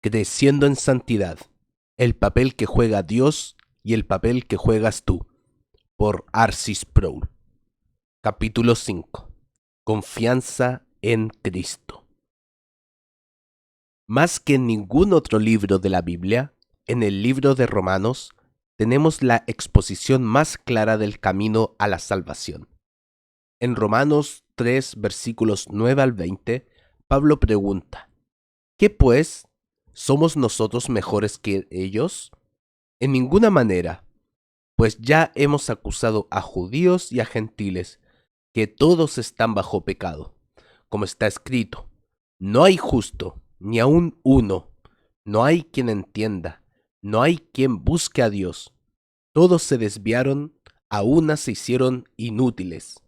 Creciendo en santidad, el papel que juega Dios y el papel que juegas tú, por R.C. Sproul. Capítulo 5. Confianza en Cristo. Más que en ningún otro libro de la Biblia, en el libro de Romanos, tenemos la exposición más clara del camino a la salvación. En Romanos 3, versículos 9 al 20, Pablo pregunta: ¿qué pues? ¿Somos nosotros mejores que ellos? En ninguna manera, pues ya hemos acusado a judíos y a gentiles, que todos están bajo pecado. Como está escrito: no hay justo, ni aun uno, no hay quien entienda, no hay quien busque a Dios. Todos se desviaron, a una se hicieron inútiles.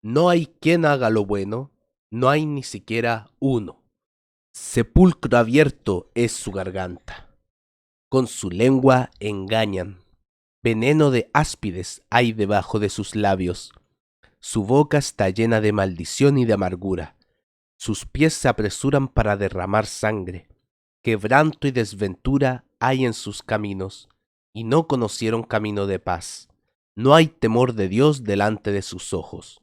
No hay quien haga lo bueno, no hay ni siquiera uno. Sepulcro abierto es su garganta. Con su lengua engañan. Veneno de áspides hay debajo de sus labios. Su boca está llena de maldición y de amargura. Sus pies se apresuran para derramar sangre. Quebranto y desventura hay en sus caminos, y no conocieron camino de paz. No hay temor de Dios delante de sus ojos.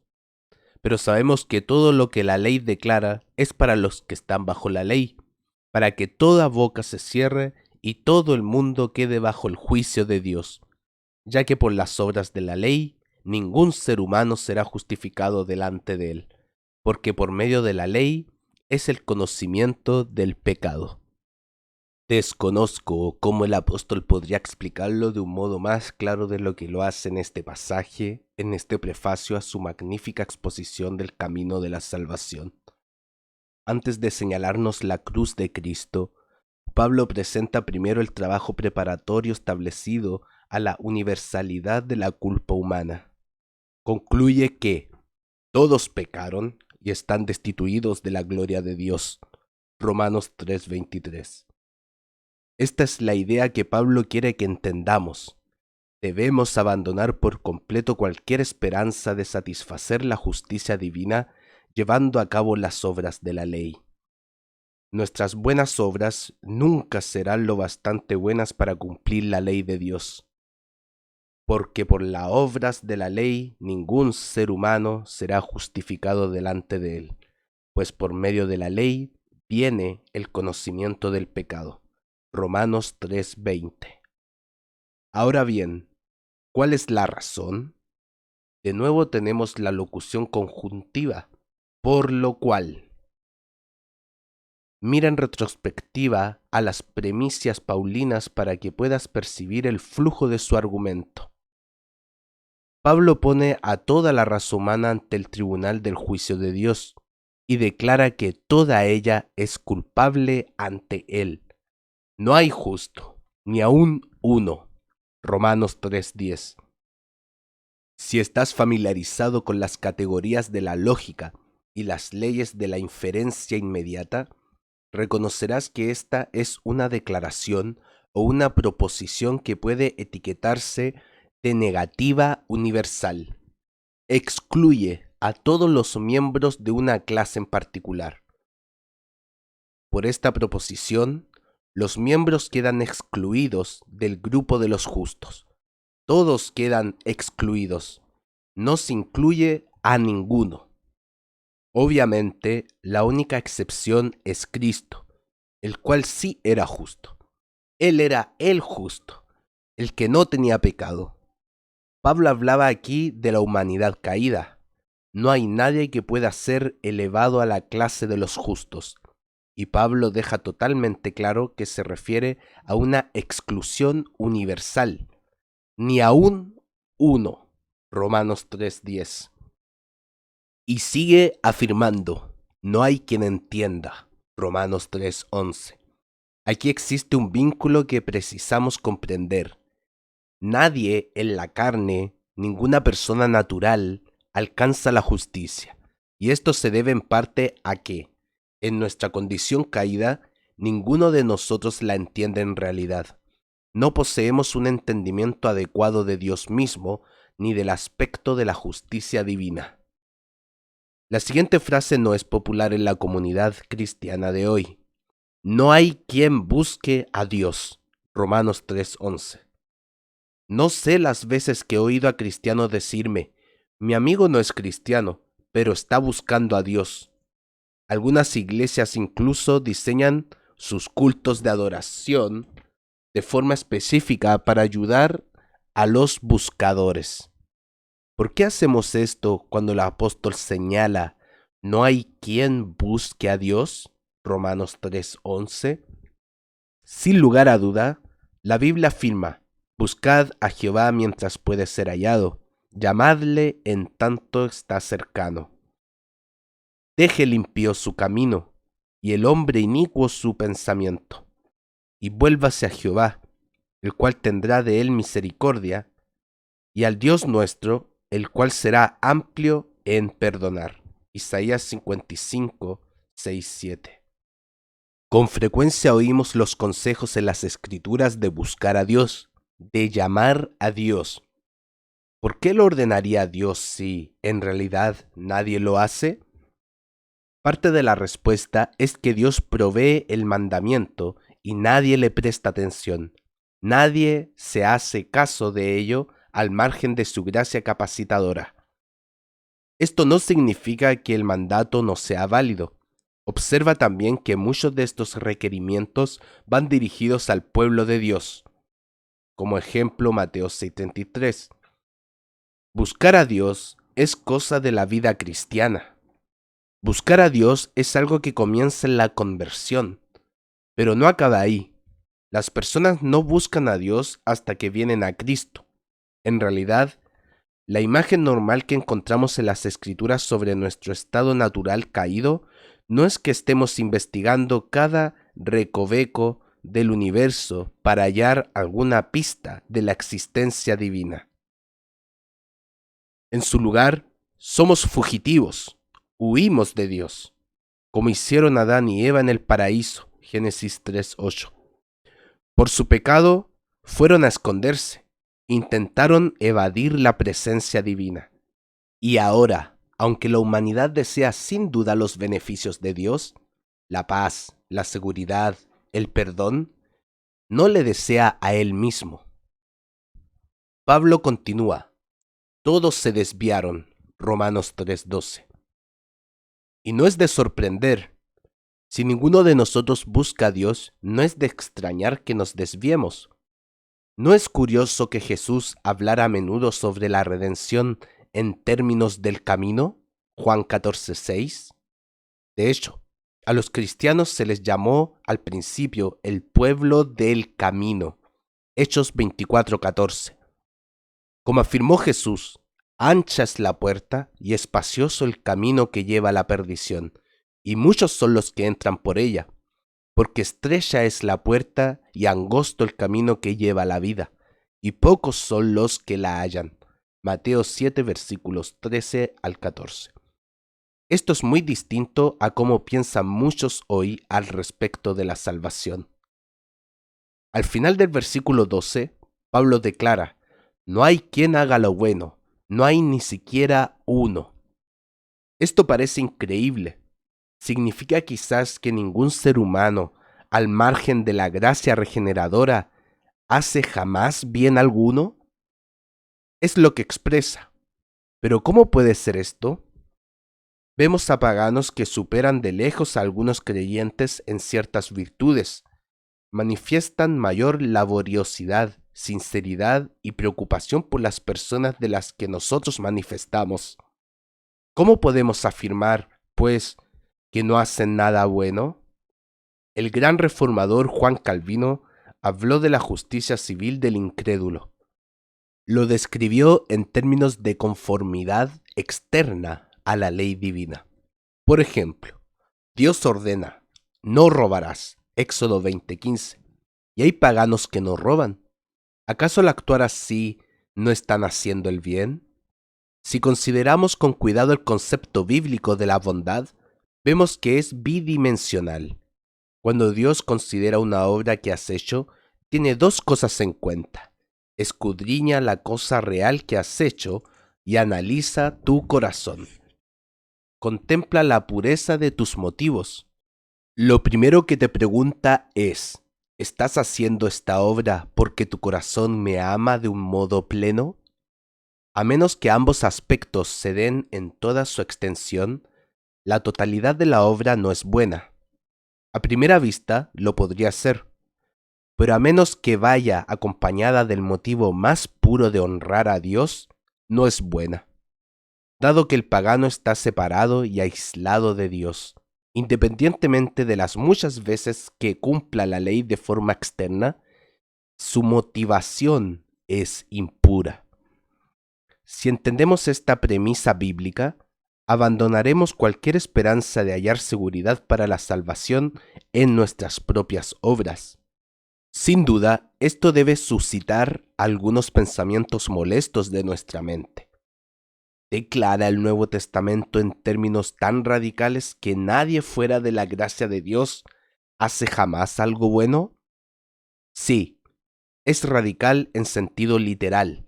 Pero sabemos que todo lo que la ley declara es para los que están bajo la ley, para que toda boca se cierre y todo el mundo quede bajo el juicio de Dios, ya que por las obras de la ley ningún ser humano será justificado delante de él, porque por medio de la ley es el conocimiento del pecado. Desconozco cómo el apóstol podría explicarlo de un modo más claro de lo que lo hace en este pasaje, en este prefacio a su magnífica exposición del camino de la salvación. Antes de señalarnos la cruz de Cristo, Pablo presenta primero el trabajo preparatorio establecido a la universalidad de la culpa humana. Concluye que todos pecaron y están destituidos de la gloria de Dios. Romanos 3:23. Esta es la idea que Pablo quiere que entendamos. Debemos abandonar por completo cualquier esperanza de satisfacer la justicia divina llevando a cabo las obras de la ley. Nuestras buenas obras nunca serán lo bastante buenas para cumplir la ley de Dios, porque por las obras de la ley ningún ser humano será justificado delante de él, pues por medio de la ley viene el conocimiento del pecado. Romanos 3:20. Ahora bien, ¿cuál es la razón? De nuevo tenemos la locución conjuntiva, por lo cual. Mira en retrospectiva a las premisas paulinas para que puedas percibir el flujo de su argumento. Pablo pone a toda la raza humana ante el tribunal del juicio de Dios y declara que toda ella es culpable ante él. No hay justo, ni aun uno. Romanos 3:10. Si estás familiarizado con las categorías de la lógica y las leyes de la inferencia inmediata, reconocerás que esta es una declaración o una proposición que puede etiquetarse de negativa universal. Excluye a todos los miembros de una clase en particular. Por esta proposición, los miembros quedan excluidos del grupo de los justos. Todos quedan excluidos. No se incluye a ninguno. Obviamente, la única excepción es Cristo, el cual sí era justo. Él era el justo, el que no tenía pecado. Pablo hablaba aquí de la humanidad caída. No hay nadie que pueda ser elevado a la clase de los justos. Y Pablo deja totalmente claro que se refiere a una exclusión universal. Ni aún uno. Romanos 3:10. Y sigue afirmando, no hay quien entienda. Romanos 3:11. Aquí existe un vínculo que precisamos comprender. Nadie en la carne, ninguna persona natural, alcanza la justicia. Y esto se debe en parte a que, en nuestra condición caída, ninguno de nosotros la entiende en realidad. No poseemos un entendimiento adecuado de Dios mismo, ni del aspecto de la justicia divina. La siguiente frase no es popular en la comunidad cristiana de hoy. No hay quien busque a Dios. Romanos 3:11. No sé las veces que he oído a cristianos decirme, mi amigo no es cristiano, pero está buscando a Dios. Algunas iglesias incluso diseñan sus cultos de adoración de forma específica para ayudar a los buscadores. ¿Por qué hacemos esto cuando el apóstol señala, no hay quien busque a Dios? Romanos 3:11. Sin lugar a duda, la Biblia afirma, buscad a Jehová mientras puede ser hallado, llamadle en tanto está cercano. Deje el impío su camino, y el hombre inicuo su pensamiento, y vuélvase a Jehová, el cual tendrá de él misericordia, y al Dios nuestro, el cual será amplio en perdonar. Isaías 55, 6, 7. Con frecuencia oímos los consejos en las Escrituras de buscar a Dios, de llamar a Dios. ¿Por qué lo ordenaría Dios si, en realidad, nadie lo hace? Parte de la respuesta es que Dios provee el mandamiento y nadie le presta atención. Nadie se hace caso de ello al margen de su gracia capacitadora. Esto no significa que el mandato no sea válido. Observa también que muchos de estos requerimientos van dirigidos al pueblo de Dios. Como ejemplo, Mateo 6:33. Buscar a Dios es cosa de la vida cristiana. Buscar a Dios es algo que comienza en la conversión, pero no acaba ahí. Las personas no buscan a Dios hasta que vienen a Cristo. En realidad, la imagen normal que encontramos en las Escrituras sobre nuestro estado natural caído no es que estemos investigando cada recoveco del universo para hallar alguna pista de la existencia divina. En su lugar, somos fugitivos, huimos de Dios, como hicieron Adán y Eva en el paraíso, Génesis 3:8. Por su pecado, fueron a esconderse, intentaron evadir la presencia divina. Y ahora, aunque la humanidad desea sin duda los beneficios de Dios, la paz, la seguridad, el perdón, no le desea a él mismo. Pablo continúa, todos se desviaron, Romanos 3:12. Y no es de sorprender, si ninguno de nosotros busca a Dios, no es de extrañar que nos desviemos. ¿No es curioso que Jesús hablara a menudo sobre la redención en términos del camino? Juan 14:6. De hecho, a los cristianos se les llamó al principio el pueblo del camino. Hechos 24:14. Como afirmó Jesús, ancha es la puerta y espacioso el camino que lleva a la perdición, y muchos son los que entran por ella, porque estrecha es la puerta y angosto el camino que lleva a la vida, y pocos son los que la hallan. Mateo 7, versículos 13 al 14. Esto es muy distinto a cómo piensan muchos hoy al respecto de la salvación. Al final del versículo 12, Pablo declara, no hay quien haga lo bueno, no hay ni siquiera uno. Esto parece increíble. ¿Significa quizás que ningún ser humano, al margen de la gracia regeneradora, hace jamás bien alguno? Es lo que expresa. Pero ¿cómo puede ser esto? Vemos a paganos que superan de lejos a algunos creyentes en ciertas virtudes, manifiestan mayor laboriosidad, sinceridad y preocupación por las personas de las que nosotros manifestamos. ¿Cómo podemos afirmar, pues, que no hacen nada bueno? El gran reformador Juan Calvino habló de la justicia civil del incrédulo. Lo describió en términos de conformidad externa a la ley divina. Por ejemplo, Dios ordena, no robarás, Éxodo 20:15, y hay paganos que no roban. ¿Acaso al actuar así no están haciendo el bien? Si consideramos con cuidado el concepto bíblico de la bondad, vemos que es bidimensional. Cuando Dios considera una obra que has hecho, tiene dos cosas en cuenta. Escudriña la cosa real que has hecho y analiza tu corazón. Contempla la pureza de tus motivos. Lo primero que te pregunta es, ¿estás haciendo esta obra porque tu corazón me ama de un modo pleno? A menos que ambos aspectos se den en toda su extensión, la totalidad de la obra no es buena. A primera vista lo podría ser, pero a menos que vaya acompañada del motivo más puro de honrar a Dios, no es buena. Dado que el pagano está separado y aislado de Dios, independientemente de las muchas veces que cumpla la ley de forma externa, su motivación es impura. Si entendemos esta premisa bíblica, abandonaremos cualquier esperanza de hallar seguridad para la salvación en nuestras propias obras. Sin duda, esto debe suscitar algunos pensamientos molestos de nuestra mente. ¿Declara el Nuevo Testamento en términos tan radicales que nadie fuera de la gracia de Dios hace jamás algo bueno? Sí, es radical en sentido literal.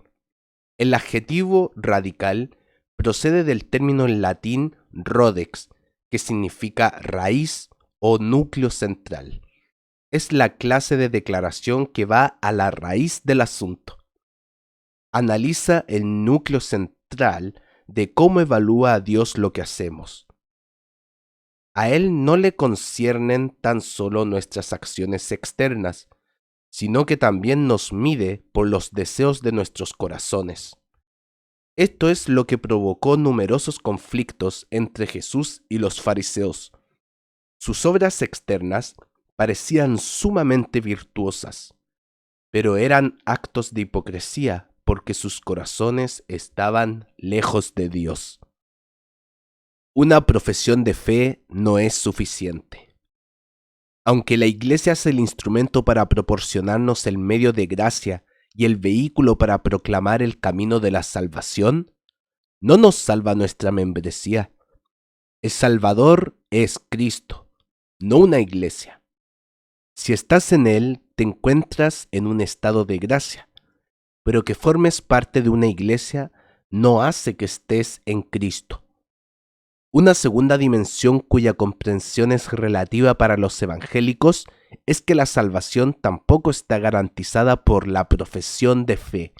El adjetivo radical procede del término en latín rodex, que significa raíz o núcleo central. Es la clase de declaración que va a la raíz del asunto. Analiza el núcleo central de cómo evalúa a Dios lo que hacemos. A Él no le conciernen tan solo nuestras acciones externas, sino que también nos mide por los deseos de nuestros corazones. Esto es lo que provocó numerosos conflictos entre Jesús y los fariseos. Sus obras externas parecían sumamente virtuosas, pero eran actos de hipocresía porque sus corazones estaban lejos de Dios. Una profesión de fe no es suficiente. Aunque la Iglesia es el instrumento para proporcionarnos el medio de gracia y el vehículo para proclamar el camino de la salvación, no nos salva nuestra membresía. El Salvador es Cristo, no una iglesia. Si estás en Él, te encuentras en un estado de gracia, pero que formes parte de una iglesia no hace que estés en Cristo. Una segunda dimensión cuya comprensión es relativa para los evangélicos es que la salvación tampoco está garantizada por la profesión de fe.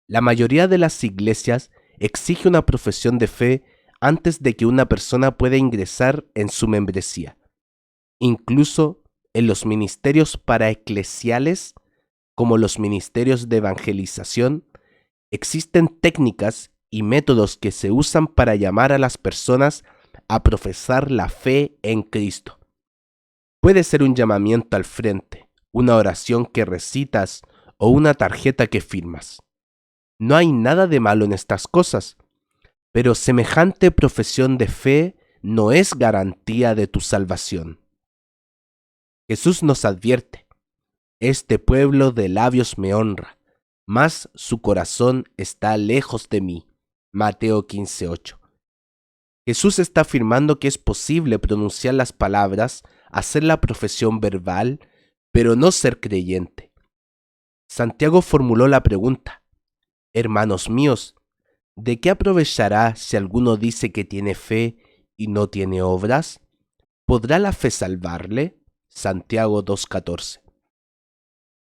La mayoría de las iglesias exige una profesión de fe antes de que una persona pueda ingresar en su membresía. Incluso en los ministerios paraeclesiales, como los ministerios de evangelización, existen técnicas y métodos que se usan para llamar a las personas a profesar la fe en Cristo. Puede ser un llamamiento al frente, una oración que recitas o una tarjeta que firmas. No hay nada de malo en estas cosas, pero semejante profesión de fe no es garantía de tu salvación. Jesús nos advierte, este pueblo de labios me honra, mas su corazón está lejos de mí. Mateo 15:8. Jesús está afirmando que es posible pronunciar las palabras, hacer la profesión verbal, pero no ser creyente. Santiago formuló la pregunta, hermanos míos, ¿de qué aprovechará si alguno dice que tiene fe y no tiene obras? ¿Podrá la fe salvarle? Santiago 2:14.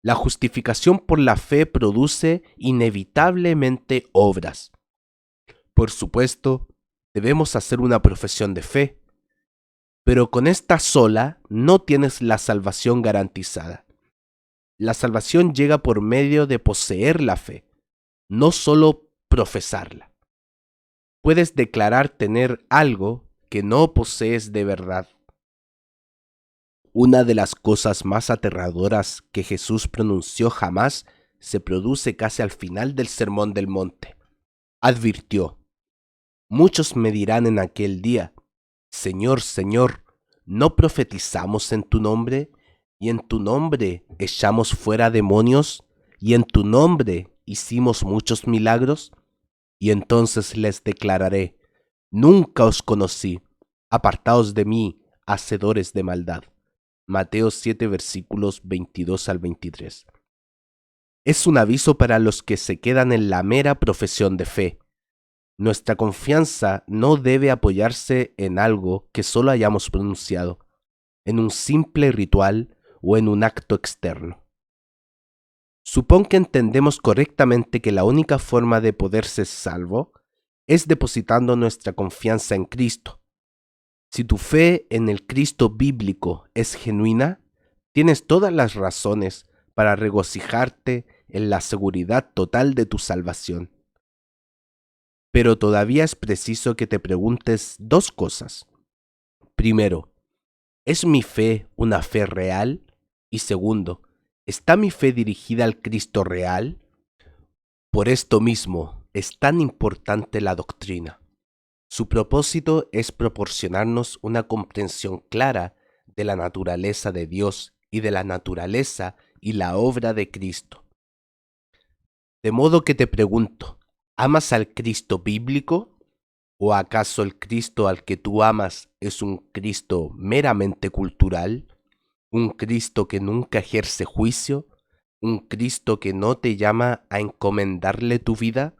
La justificación por la fe produce inevitablemente obras. Por supuesto, debemos hacer una profesión de fe, pero con esta sola no tienes la salvación garantizada. La salvación llega por medio de poseer la fe, no solo profesarla. Puedes declarar tener algo que no posees de verdad. Una de las cosas más aterradoras que Jesús pronunció jamás se produce casi al final del Sermón del Monte. Advirtió, muchos me dirán en aquel día, Señor, Señor, ¿no profetizamos en tu nombre? ¿Y en tu nombre echamos fuera demonios? ¿Y en tu nombre hicimos muchos milagros? Y entonces les declararé, nunca os conocí, apartaos de mí, hacedores de maldad. Mateo 7, versículos 22 al 23. Es un aviso para los que se quedan en la mera profesión de fe. Nuestra confianza no debe apoyarse en algo que solo hayamos pronunciado. en un simple ritual o en un acto externo. Supón que entendemos correctamente que la única forma de poder ser salvo es depositando nuestra confianza en Cristo. Si tu fe en el Cristo bíblico es genuina, tienes todas las razones para regocijarte en la seguridad total de tu salvación. Pero todavía es preciso que te preguntes dos cosas. Primero, ¿es mi fe una fe real? Y segundo, ¿está mi fe dirigida al Cristo real? Por esto mismo es tan importante la doctrina. Su propósito es proporcionarnos una comprensión clara de la naturaleza de Dios y de la naturaleza y la obra de Cristo. De modo que te pregunto, ¿amas al Cristo bíblico? ¿O acaso el Cristo al que tú amas es un Cristo meramente cultural? ¿Un Cristo que nunca ejerce juicio? ¿Un Cristo que no te llama a encomendarle tu vida?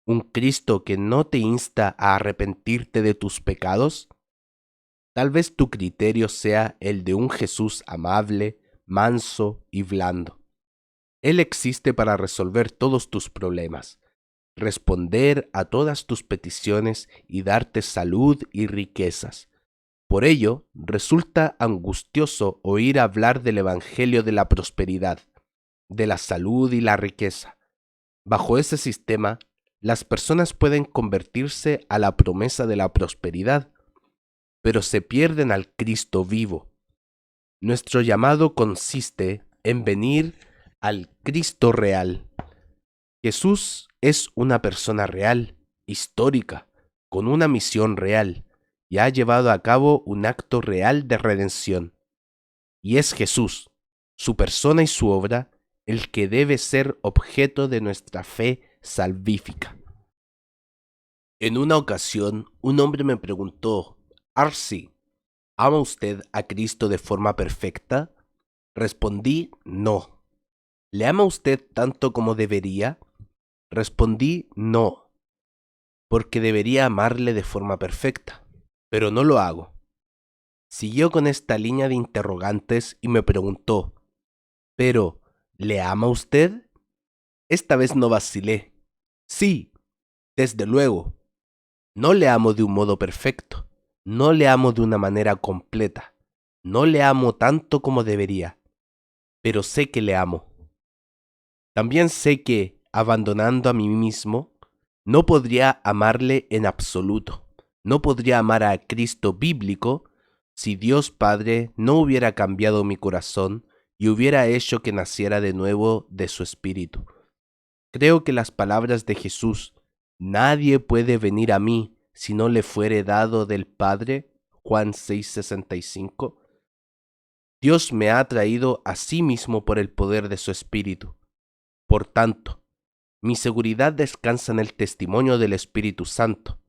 ¿Un Cristo que no te insta a arrepentirte de tus pecados? Tal vez tu criterio sea el de un Jesús amable, manso y blando. Él existe para resolver todos tus problemas, responder a todas tus peticiones y darte salud y riquezas. Por ello, resulta angustioso oír hablar del Evangelio de la prosperidad, de la salud y la riqueza. Bajo ese sistema, las personas pueden convertirse a la promesa de la prosperidad, pero se pierden al Cristo vivo. Nuestro llamado consiste en venir al Cristo real. Jesús es una persona real, histórica, con una misión real, y ha llevado a cabo un acto real de redención. Y es Jesús, su persona y su obra, el que debe ser objeto de nuestra fe salvífica. En una ocasión, un hombre me preguntó, Arsi, ¿ama usted a Cristo de forma perfecta? Respondí, no. ¿Le ama usted tanto como debería? Respondí, no, porque debería amarle de forma perfecta, pero no lo hago. Siguió con esta línea de interrogantes y me preguntó, ¿pero le ama usted? Esta vez no vacilé. Sí, desde luego. No le amo de un modo perfecto, no le amo de una manera completa, no le amo tanto como debería, pero sé que le amo. También sé que, abandonando a mí mismo, no podría amarle en absoluto, no podría amar a Cristo bíblico si Dios Padre no hubiera cambiado mi corazón y hubiera hecho que naciera de nuevo de su espíritu. Creo que las palabras de Jesús, nadie puede venir a mí si no le fuere dado del Padre, Juan 6:65, Dios me ha traído a sí mismo por el poder de su Espíritu. Por tanto, mi seguridad descansa en el testimonio del Espíritu Santo,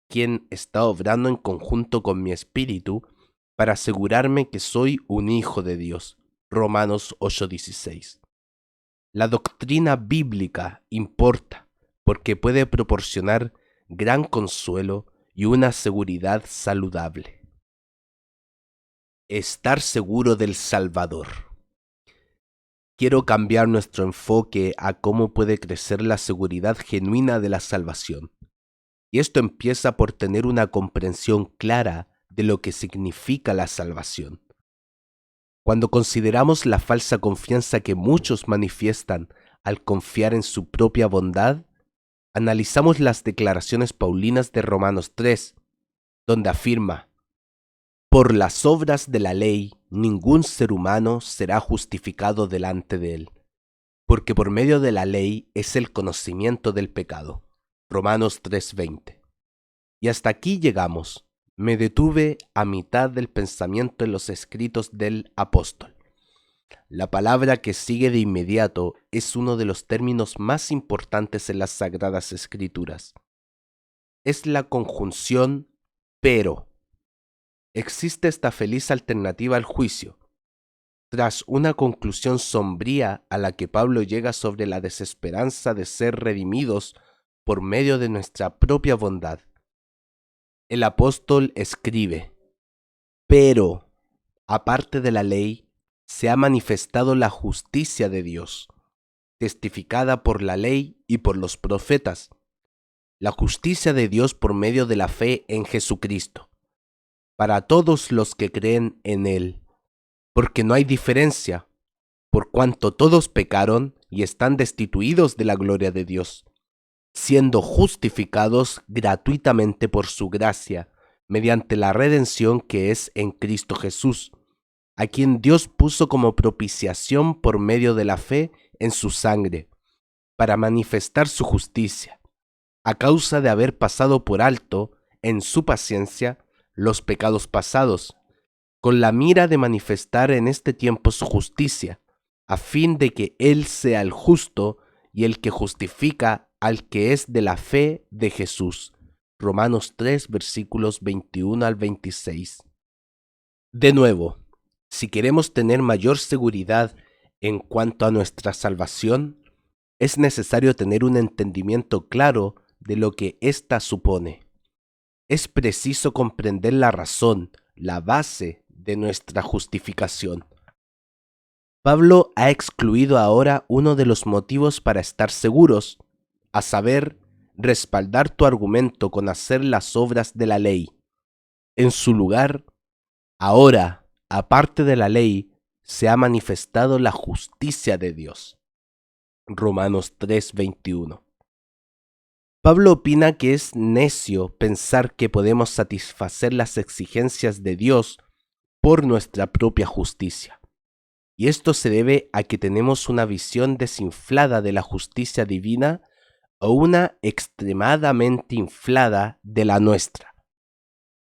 quien está obrando en conjunto con mi espíritu para asegurarme que soy un hijo de Dios. Romanos 8:16. La doctrina bíblica importa porque puede proporcionar gran consuelo y una seguridad saludable. Estar seguro del Salvador. Quiero cambiar nuestro enfoque a cómo puede crecer la seguridad genuina de la salvación. Y esto empieza por tener una comprensión clara de lo que significa la salvación. Cuando consideramos la falsa confianza que muchos manifiestan al confiar en su propia bondad, analizamos las declaraciones paulinas de Romanos 3, donde afirma, por las obras de la ley ningún ser humano será justificado delante de él, porque por medio de la ley es el conocimiento del pecado. Romanos 3:20. Y hasta aquí llegamos. Me detuve a mitad del pensamiento en los escritos del apóstol. La palabra que sigue de inmediato es uno de los términos más importantes en las Sagradas Escrituras. Es la conjunción pero. Existe esta feliz alternativa al juicio. Tras una conclusión sombría a la que Pablo llega sobre la desesperanza de ser redimidos por medio de nuestra propia bondad, el apóstol escribe, pero aparte de la ley, se ha manifestado la justicia de Dios, testificada por la ley y por los profetas, la justicia de Dios por medio de la fe en Jesucristo, para todos los que creen en Él, porque no hay diferencia, por cuanto todos pecaron y están destituidos de la gloria de Dios, siendo justificados gratuitamente por su gracia, mediante la redención que es en Cristo Jesús, a quien Dios puso como propiciación por medio de la fe en su sangre, para manifestar su justicia, a causa de haber pasado por alto, en su paciencia, los pecados pasados, con la mira de manifestar en este tiempo su justicia, a fin de que Él sea el justo y el que justifica al que es de la fe de Jesús. Romanos 3, versículos 21 al 26. De nuevo, si queremos tener mayor seguridad en cuanto a nuestra salvación, es necesario tener un entendimiento claro de lo que ésta supone. Es preciso comprender la razón, la base de nuestra justificación. Pablo ha excluido ahora uno de los motivos para estar seguros, a saber, respaldar tu argumento con hacer las obras de la ley. En su lugar, ahora, aparte de la ley, se ha manifestado la justicia de Dios. Romanos 3:21. Pablo opina que es necio pensar que podemos satisfacer las exigencias de Dios por nuestra propia justicia. Y esto se debe a que tenemos una visión desinflada de la justicia divina o una extremadamente inflada de la nuestra.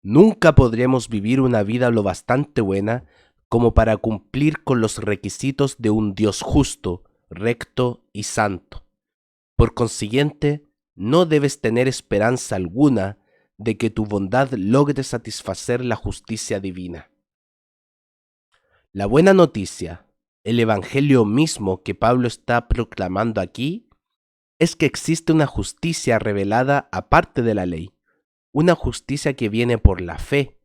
Nunca podremos vivir una vida lo bastante buena como para cumplir con los requisitos de un Dios justo, recto y santo. Por consiguiente, no debes tener esperanza alguna de que tu bondad logre satisfacer la justicia divina. La buena noticia, el evangelio mismo que Pablo está proclamando aquí, es que existe una justicia revelada aparte de la ley, una justicia que viene por la fe.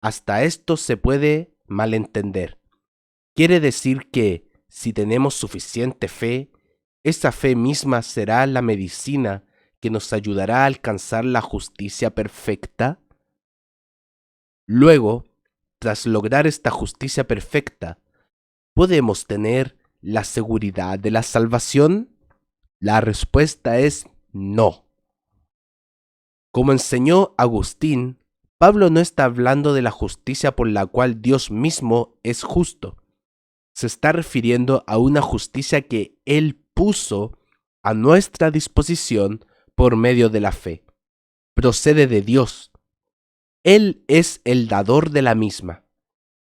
Hasta esto se puede malentender. Quiere decir que, si tenemos suficiente fe, esa fe misma será la medicina que nos ayudará a alcanzar la justicia perfecta. Luego, tras lograr esta justicia perfecta, ¿podemos tener la seguridad de la salvación? La respuesta es no. Como enseñó Agustín, Pablo no está hablando de la justicia por la cual Dios mismo es justo. Se está refiriendo a una justicia que Él puso a nuestra disposición por medio de la fe. Procede de Dios. Él es el dador de la misma,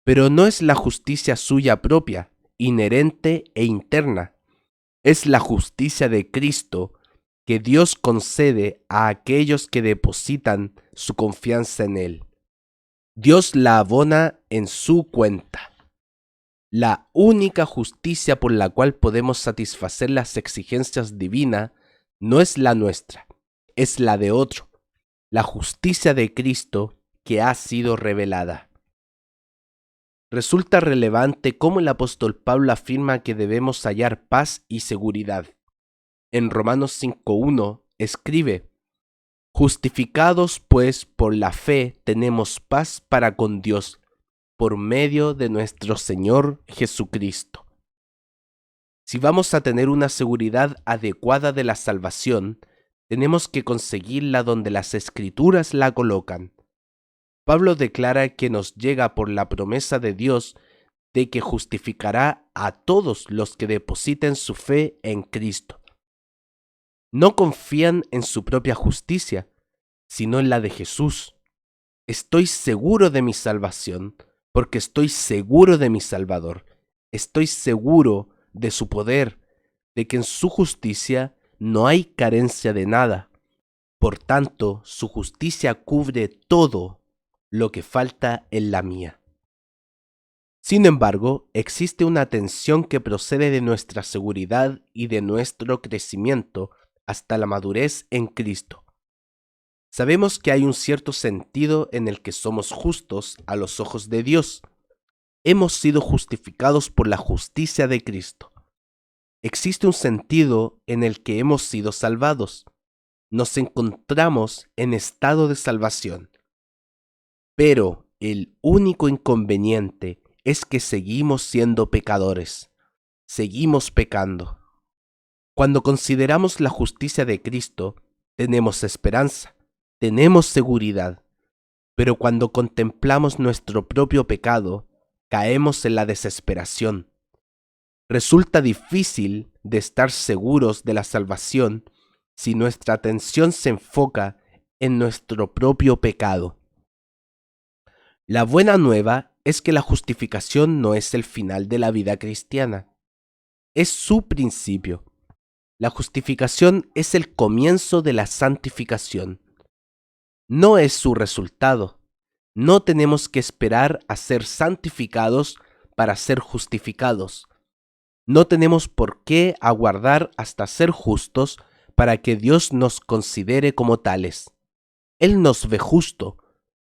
pero no es la justicia suya propia, inherente e interna. Es la justicia de Cristo que Dios concede a aquellos que depositan su confianza en Él. Dios la abona en su cuenta. La única justicia por la cual podemos satisfacer las exigencias divinas no es la nuestra, es la de otro, la justicia de Cristo que ha sido revelada. Resulta relevante cómo el apóstol Pablo afirma que debemos hallar paz y seguridad. En Romanos 5:1 escribe: justificados pues por la fe tenemos paz para con Dios, por medio de nuestro Señor Jesucristo. Si vamos a tener una seguridad adecuada de la salvación, tenemos que conseguirla donde las Escrituras la colocan. Pablo declara que nos llega por la promesa de Dios de que justificará a todos los que depositen su fe en Cristo. No confían en su propia justicia, sino en la de Jesús. Estoy seguro de mi salvación, porque estoy seguro de mi Salvador. Estoy seguro de su poder, de que en su justicia no hay carencia de nada. Por tanto, su justicia cubre todo lo que falta en la mía. Sin embargo, existe una tensión que procede de nuestra seguridad y de nuestro crecimiento hasta la madurez en Cristo. Sabemos que hay un cierto sentido en el que somos justos a los ojos de Dios. hemos sido justificados por la justicia de Cristo. Existe un sentido en el que hemos sido salvados. Nos encontramos en estado de salvación. Pero el único inconveniente es que seguimos siendo pecadores. Seguimos pecando. Cuando consideramos la justicia de Cristo, tenemos esperanza, tenemos seguridad. Pero cuando contemplamos nuestro propio pecado, caemos en la desesperación. Resulta difícil de estar seguros de la salvación si nuestra atención se enfoca en nuestro propio pecado. La buena nueva es que la justificación no es el final de la vida cristiana, es su principio. La justificación es el comienzo de la santificación. No es su resultado. No tenemos que esperar a ser santificados para ser justificados. No tenemos por qué aguardar hasta ser justos para que Dios nos considere como tales. Él nos ve justo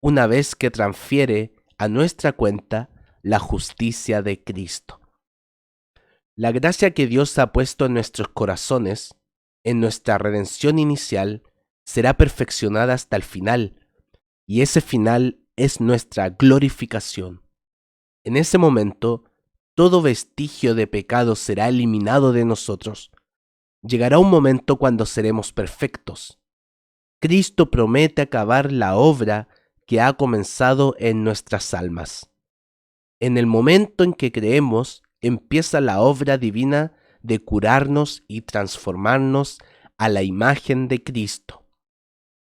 una vez que transfiere a nuestra cuenta la justicia de Cristo. La gracia que Dios ha puesto en nuestros corazones, en nuestra redención inicial, será perfeccionada hasta el final, y ese final es nuestra glorificación. En ese momento, todo vestigio de pecado será eliminado de nosotros. Llegará un momento cuando seremos perfectos. Cristo promete acabar la obra que ha comenzado en nuestras almas. En el momento en que creemos, empieza la obra divina de curarnos y transformarnos a la imagen de Cristo.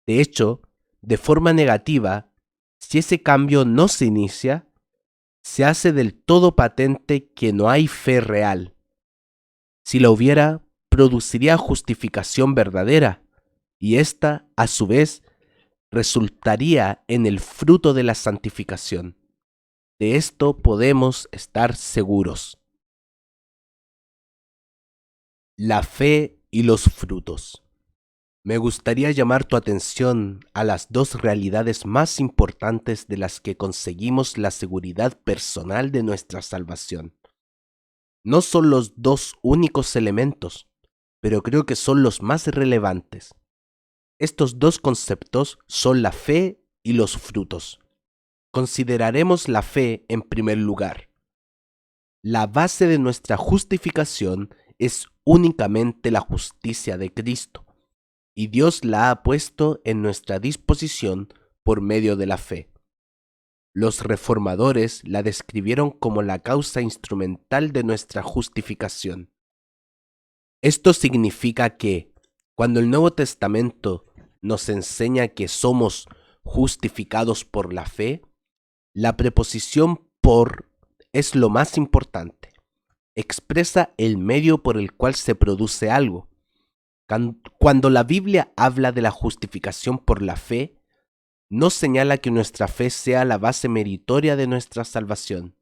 De hecho, de forma negativa, si ese cambio no se inicia, se hace del todo patente que no hay fe real. Si la hubiera, produciría justificación verdadera, y ésta, a su vez, resultaría en el fruto de la santificación. De esto podemos estar seguros. La fe y los frutos. Me gustaría llamar tu atención a las dos realidades más importantes de las que conseguimos la seguridad personal de nuestra salvación. No son los dos únicos elementos, pero creo que son los más relevantes. Estos dos conceptos son la fe y los frutos. Consideraremos la fe en primer lugar. La base de nuestra justificación es únicamente la justicia de Cristo, y Dios la ha puesto en nuestra disposición por medio de la fe. Los reformadores la describieron como la causa instrumental de nuestra justificación. Esto significa que, cuando el Nuevo Testamento nos enseña que somos justificados por la fe, la preposición por es lo más importante. Expresa el medio por el cual se produce algo. Cuando la Biblia habla de la justificación por la fe, no señala que nuestra fe sea la base meritoria de nuestra salvación.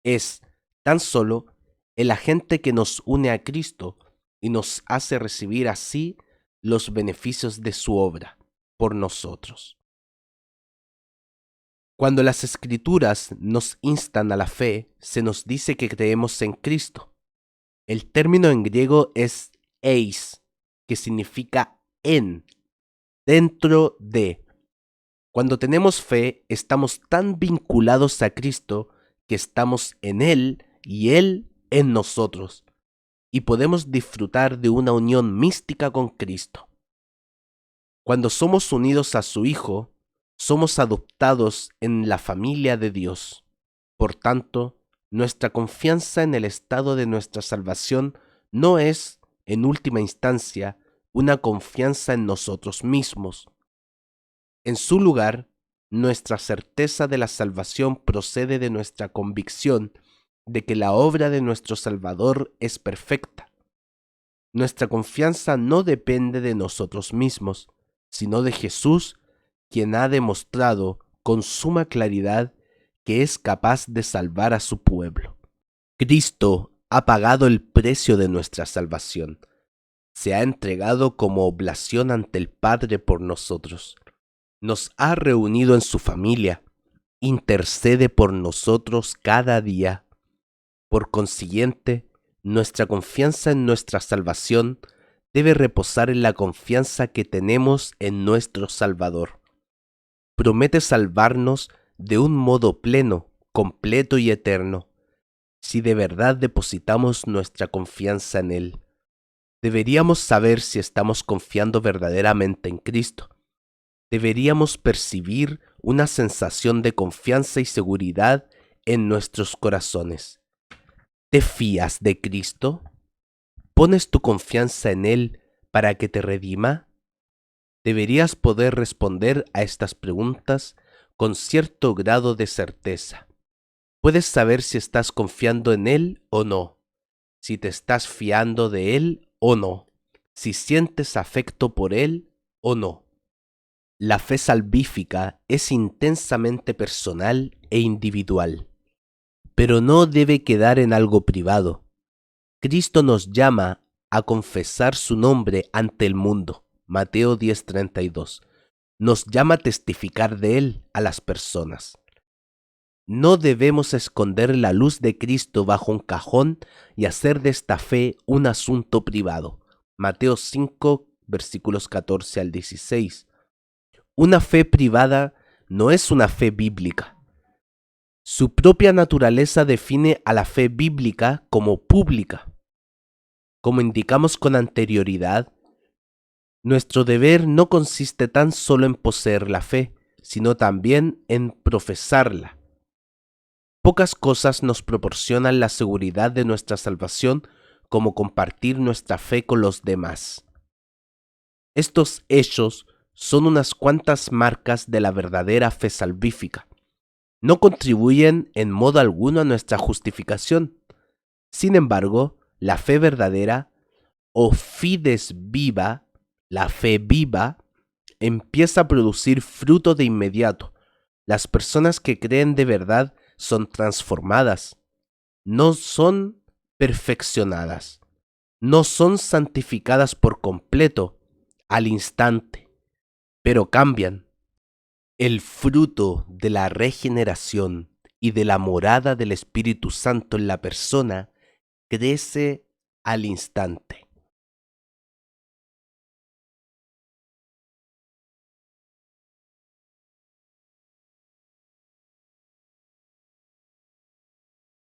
Es tan solo el agente que nos une a Cristo y nos hace recibir así los beneficios de su obra por nosotros. Cuando las Escrituras nos instan a la fe, se nos dice que creemos en Cristo. El término en griego es eis, que significa en, dentro de. Cuando tenemos fe, estamos tan vinculados a Cristo que estamos en Él y Él en nosotros, y podemos disfrutar de una unión mística con Cristo. Cuando somos unidos a su Hijo, somos adoptados en la familia de Dios. Por tanto, nuestra confianza en el estado de nuestra salvación no es, en última instancia, una confianza en nosotros mismos. En su lugar, nuestra certeza de la salvación procede de nuestra convicción de que la obra de nuestro Salvador es perfecta. Nuestra confianza no depende de nosotros mismos, sino de Jesús, quien ha demostrado con suma claridad que es capaz de salvar a su pueblo. Cristo ha pagado el precio de nuestra salvación. Se ha entregado como oblación ante el Padre por nosotros. Nos ha reunido en su familia. intercede por nosotros cada día. Por consiguiente, nuestra confianza en nuestra salvación debe reposar en la confianza que tenemos en nuestro Salvador. Promete salvarnos de un modo pleno, completo y eterno, si de verdad depositamos nuestra confianza en Él. Deberíamos saber si estamos confiando verdaderamente en Cristo. Deberíamos percibir una sensación de confianza y seguridad en nuestros corazones. ¿Te fías de Cristo? ¿Pones tu confianza en Él para que te redima? Deberías poder responder a estas preguntas con cierto grado de certeza. Puedes saber si estás confiando en Él o no, si te estás fiando de Él o no, si sientes afecto por Él o no. La fe salvífica es intensamente personal e individual, pero no debe quedar en algo privado. Cristo nos llama a confesar su nombre ante el mundo. Mateo 10:32. Nos llama a testificar de Él a las personas. No debemos esconder la luz de Cristo bajo un cajón y hacer de esta fe un asunto privado. Mateo 5, versículos 14 al 16. Una fe privada no es una fe bíblica. Su propia naturaleza define a la fe bíblica como pública. Como indicamos con anterioridad, nuestro deber no consiste tan solo en poseer la fe, sino también en profesarla. Pocas cosas nos proporcionan la seguridad de nuestra salvación como compartir nuestra fe con los demás. Estos hechos son unas cuantas marcas de la verdadera fe salvífica. No contribuyen en modo alguno a nuestra justificación. Sin embargo, la fe verdadera, o fides viva, la fe viva, empieza a producir fruto de inmediato. Las personas que creen de verdad son transformadas, no son perfeccionadas, no son santificadas por completo al instante, pero cambian. El fruto de la regeneración y de la morada del Espíritu Santo en la persona crece al instante.